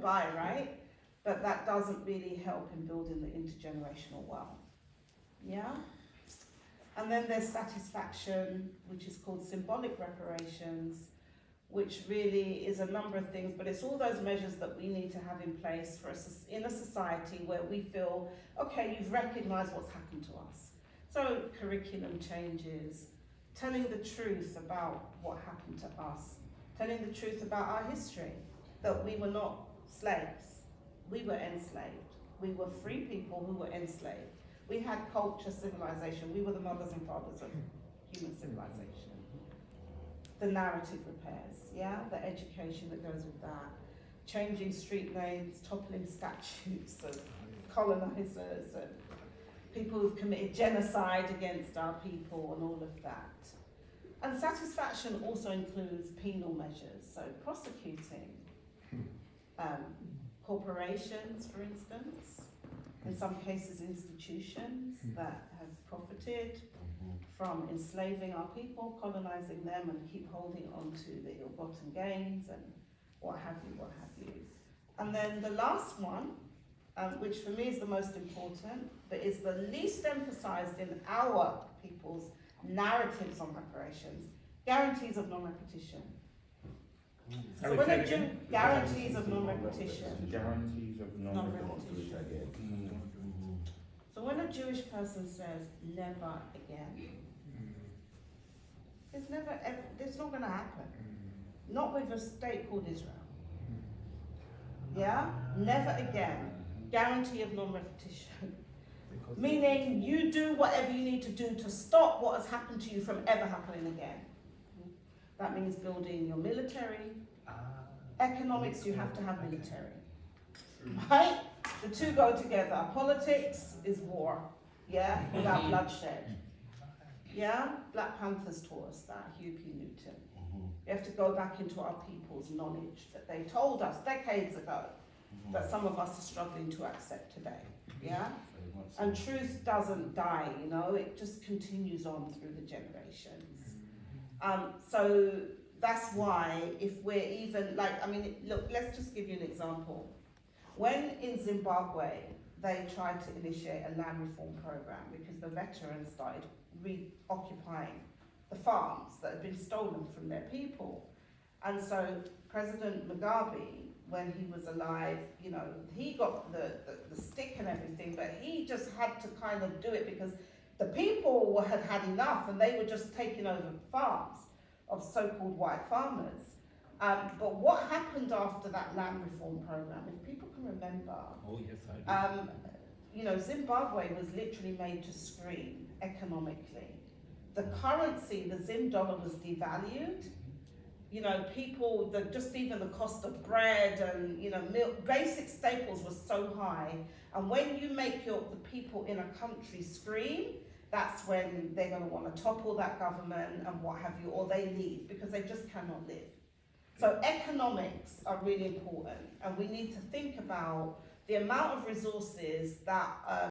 by, right? But that doesn't really help in building the intergenerational wealth. Yeah? And then there's satisfaction, which is called symbolic reparations, which really is a number of things, but it's all those measures that we need to have in place for in a society where we feel, okay, you've recognized what's happened to us. So curriculum changes, telling the truth about what happened to us, telling the truth about our history, that we were not slaves, we were enslaved. We were free people who were enslaved. We had culture, civilization, we were the mothers and fathers of human civilization. The narrative repairs, yeah, the education that goes with that, changing street names, toppling statues of colonizers and people who've committed genocide against our people and all of that. And satisfaction also includes penal measures, so prosecuting corporations, for instance, in some cases institutions that have profited from enslaving our people, colonizing them, and keep holding on to the ill-gotten gains and what have you. And then the last one, which for me is the most important, but is the least emphasized in our people's narratives on reparations, guarantees of non-repetition. So when guarantees of non-repetition. Guarantees of non-repetition. So when a Jewish person says never again, it's not going to happen. Not with a state called Israel. Yeah? Never again. Guarantee of non-repetition. Meaning you do whatever you need to do to stop what has happened to you from ever happening again. That means building your military. Economics, you have to have military. Right? The two go together. Politics is war. Yeah? Without bloodshed. Yeah? Black Panthers taught us that, 𝙬𝙧𝙬𝙤𝙬𝙤𝙬. We have to go back into our people's knowledge that they told us decades ago that some of us are struggling to accept today. Yeah? And truth doesn't die, you know, it just continues on through the generations. So that's why if we're even, like, I mean, look, let's just give you an example. When in Zimbabwe, they tried to initiate a land reform program because the veterans started reoccupying the farms that had been stolen from their people. And so President Mugabe, when he was alive, you know, he got the stick and everything, but he just had to kind of do it because the people had had enough and they were just taking over farms of so-called white farmers. But what happened after that land reform program, if people can remember, you know, Zimbabwe was literally made to scream economically. The currency, the Zim dollar, was devalued. You know, people, just even the cost of bread and, you know, milk, basic staples was so high. And when you make the people in a country scream, that's when they're going to want to topple that government and what have you, or they leave because they just cannot live. So economics are really important, and we need to think about the amount of resources that